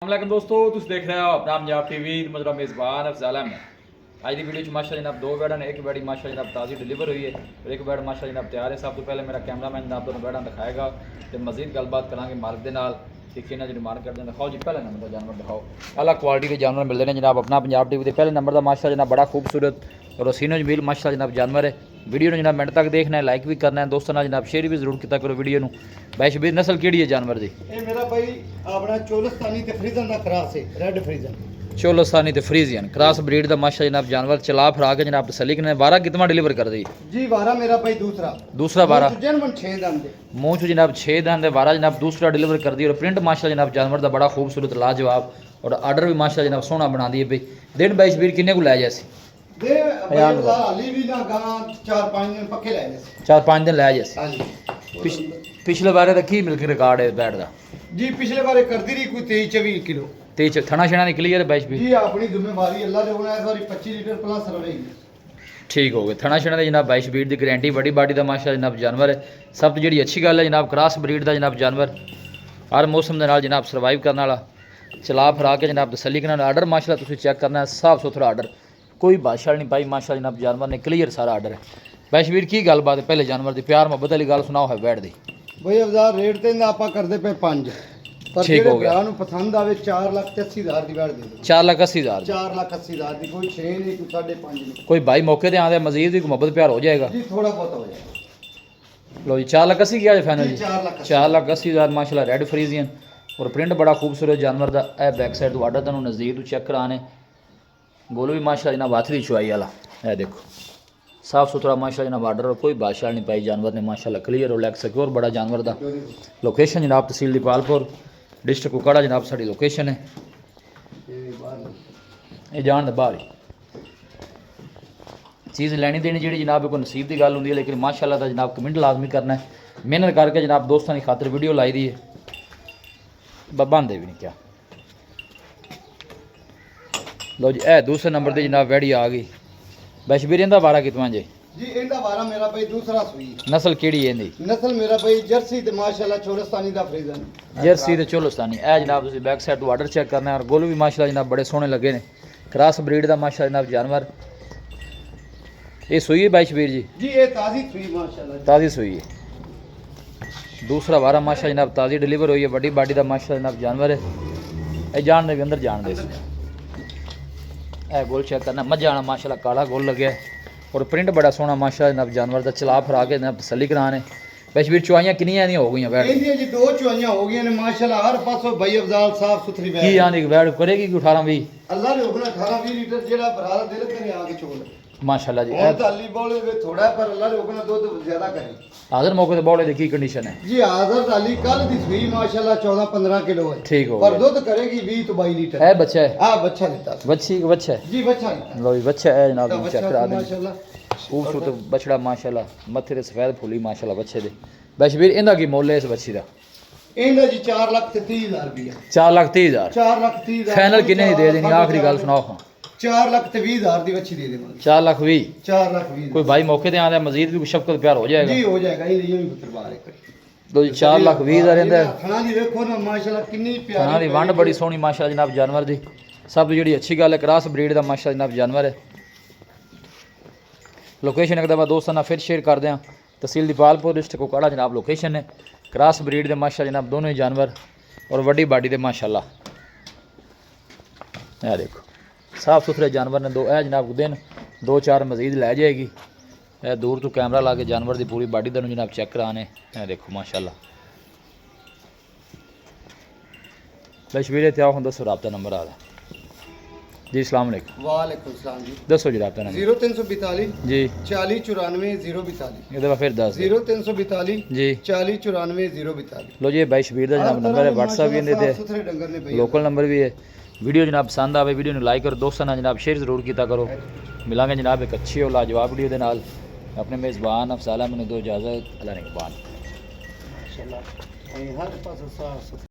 वालेकुम दोस्तों, तुम देख रहे हो अपना पंजाब टीवी। मेरा मेज़बान अफजाल अहमद। आज की वीडियो माशा जनाब दो बैडा ने, एक बैडी माशा जनाब ताज़ी डिलीवर हुई है और एक बैड माशा जनाब तैयार है। सब तो पहले मेरा कैमरामैन जनाब दोनों बैडा दिखाएगा तो मजीद गलबात करांगे मालिक के नाल कि किन्ना जी डिमांड करते हैं। दिखाओ जी पहले नंबर का जानवर दिखाओ। अलग क्वालिटी के जानवर मिलते हैं जनाब अपना पंजाब टीवी के पहले नंबर का माशा जनाब बड़ा खूबसूरत और हसीनो जमील माशा जनाब जानवर है। वीडियो ने जनाब मिनट तक देखना है, लाइक भी करना है, दोस्तों जनाब शेयर भी जरूर किया करो वीडियो में। भाई शबीर नस्ल केड़ी है जानवर दी? ये मेरा भाई अपना चोलस्तानी ते फ्रीजन दा क्रॉस है, रेड फ्रीजन चोलस्तानी ते फ्रीजियन क्रॉस ब्रीड दा माशा जनाब जानवर चला फरा के जनाब तसली ने 12 कितना डिलीवर कर दी जी। 12 मेरा भाई दूसरा 12 जन्म 6 दंद दे मुँह चो जनाब 6 दिन दे 12 जनाब दूसरा डिलीवर कर दी। और प्रिंट माशा जनाब जानवर दा बड़ा खूबसूरत लाजवाब और आर्डर भी माशा जनाब सोहना बना दी है। भाई दिन बाई शबीर किन्ने को लै जैसे दे हाली भी ना गां 4-5 दिन पक्के ले जैसे 4-5 दिन लै जैसे। हां जी पिछले बारे दा की मिल्क रिकॉर्ड है बैठ दा जी। पिछले बारे करदी रही कोई 23-24 किलो ते थना छना निकली है बाई शबीर जी। अपनी जिम्मेवारी अल्लाह दे होना है। सॉरी 25 लीटर प्लस रही ठीक हो गए। थना छना जनाब बाई शबीर की गारंटी बड़ी बाडी का माशा जनाब जानवर है। सब तो जी अच्छी गल है जनाब क्रॉस ब्रीड का जनाब जानवर हर मौसम के नाल जनाब सर्वाइव करने वाला चला फरा के जनाब तसली के आर्डर माशा तुम चेक करना है। साफ सुथरा आर्डर कोई बादशाह नहीं पाई माशा जनाब जानवर ने क्लीयर सारा आर्डर है। बाई शबीर की गलबात है पहले जानवर की प्यार मोहब्बत वाली गल सुनाओ है बैठ दी भाई अफजार रेट ते आप करते पे 5 पर ठीक हो गया। पसंद आवे 4,80,000 की बैठ दे 4,80,000 4,80,000 की कोई 6 नहीं कोई 5.5 नहीं कोई भाई मौके पे आते मजीद भी मोहब्बत प्यार हो जाएगा जी। थोड़ा बहुत हो जाएगा। लो जी 4,80,000 किया फाइनल जी 4,80,000 4,80,000 माशाल्लाह रेड फ्रीजियन और प्रिंट बड़ा खूबसूरत जानवर का। यह बैक साइड तो आर्डर तुम नज़दीक तो चेक कराने गोलो भी माशा जनाब हाथ की चुआई वाला है। देखो साफ सुथरा माशा जनाब आर्डर और कोई बादशाह नहीं पाई जानवर ने माशाल्लाह क्लियर और लैग सिक्योर बड़ा जानवर का। लोकेशन जनाब तहसील दीपालपुर डिस्ट्रिक्ट कुकाड़ा जनाब साड़ी लोकेशन है। ये जान दे बाहर चीज़ लैनी देनी जी जनाब कोई नसीब की गल होंगी है। लेकिन माशाल्लाह का जनाब कमेंट लाजमी करना है, मेहनत करके जनाब दोस्तों की खातर वीडियो लाई दी है। बंदे भी नहीं क्या लो जी ए दूसरे नंबर पर जनाब वैड़ी आ गई। बशबीर इंदा 12 कितना जी जी। इंदा 12 मेरा भाई दूसरा सुई नस्ल केड़ी है इंदी? नस्ल मेरा भाई जर्सी ते माशाल्लाह चोलस्तानी दा फ्रीजन जर्सी ते चोलस्तानी। ए जनाब तुम बैक साइड तो आर्डर चेक करना है और गोल भी माशाल्लाह जनाब बड़े सोहने लगे ने। क्रॉस ब्रीड का माशा जनाब जानवर ये सुई है बाई शबीर जी जी। ये ताजी सुई माशाल्लाह ताज़ी सुई है। दूसरा 12 माशा जनाब ताज़ी डिलीवर हुई है। बड़ी बाडी का माशा जनाब जानवर है। ये जान दे भी अंदर जान दे ए गोल चेक करना मजा आना माशाल्लाह काला गोल लगे और प्रिंट बड़ा सोहना माशा जनाब जानवर का। चला फरा के जनाब तसली कराने बशबीर चुआइयाँ किनियां हो गई बैठ जी। 2 चुआइयां हो गई ने माशाल्लाह हर पासों भाई अफजाल साफ सुथरी बैठ की यानी बैठ करेगी कि 18-20 अल्लाह ने हुक्म 18-20 लीटर जेड़ा भरा दिल करे आके छोड़ माशाल्लाह जी। और ताली बोले वे थोड़ा पर अल्लाह ने हुक्म दूध ज्यादा करे। हाजिर मौके ते बौले दी की कंडीशन है जी? हाजिर ताली कल दी सुई माशाल्लाह 14-15 किलो है। ठीक हो पर दूध करेगी 20 तो 22 लीटर है। बच्चा है हां बच्चा लेता बच्ची का बच्चा है जी। बच्चा लेता लो जी बच्चा है जनाब चेक करा दे माशाल्लाह खूबसूरत बछड़ा माशाल्लाह मत्थे ते सफेद फुली माशाल्लाह बच्चे दे। बशबीर इंदा की मुੱਲ है इस बच्ची दा? इंदा जी 4,30,000 रुपया 4,30,000 4,30,000 फाइनल किन्ने दी दे देनी आखिरी गल सुनाओ हां 4,20,000 ਦੀ ਬੱਚੀ ਦੇ ਦੇਵਾਂਗੇ। 4,20,000 4,20,000 कोई भाई मौके ते आंदा मजीद भी शफकत प्यार हो जाएगा जी। हो जाएगा ये भी पुੱਤਰ ਬਾਹਰ ਇੱਕ लो जी 4,20,000 इंदा ਖਾਣਾ ਦੀ ਵੇਖੋ ਨਾ ਮਾਸ਼ਾਅੱਲਾ ਕਿੰਨੀ ਪਿਆਰੀ खाना दी वंड बड़ी सोहनी माशाल्लाह जनाब जानवर दी। सब जी अच्छी गल है क्रॉस ब्रीड का माशा जनाब जानवर है। लोकेशन एक दफ़ा दोस्तों ना फिर शेयर कर दें तहसील दीपालपुर डिस्ट्रिक्ट कुकाड़ा जनाब लोकेशन है। क्रॉस ब्रीड के माशा जनाब दोनों ही जानवर और वड्डी बाडी के माशाल्लाह यह देखो साफ सुथरे जानवर ने। दो है जनाब दिन 2-4 मजीद लै जाएगी। यह दूर तो कैमरा ला के जानवर की पूरी बाडी तुम जनाब चेक कराने यह देखो माशाल्लाह। बशबीर ते आओ दसो रबता नंबर आ जी। अस्सलाम वालेकुम। वालेकुम सलाम जी। दसो जी रबता नंबर 0342 जी 4094 042 ये दफ़ा फिर दस 0342 जी 4094 042 लो जी भाई शबीर का जनाब नंबर है व्हाट्सएप भी इन्हें सुथरे डंगर ने भाई लोकल नंबर भी है। वीडियो जनाब पसंद आवे वीडियो लाइक करो दोस्तों ना जनाब शेयर जरूर किया करो। मिलांगे जनाब एक अच्छी और लाजवाब वीडियो के नाल। अपने मेज़बान अफसाला मैंने दो इजाज़त अल्लाह ने के बाद माशाल्लाह हर पास साफ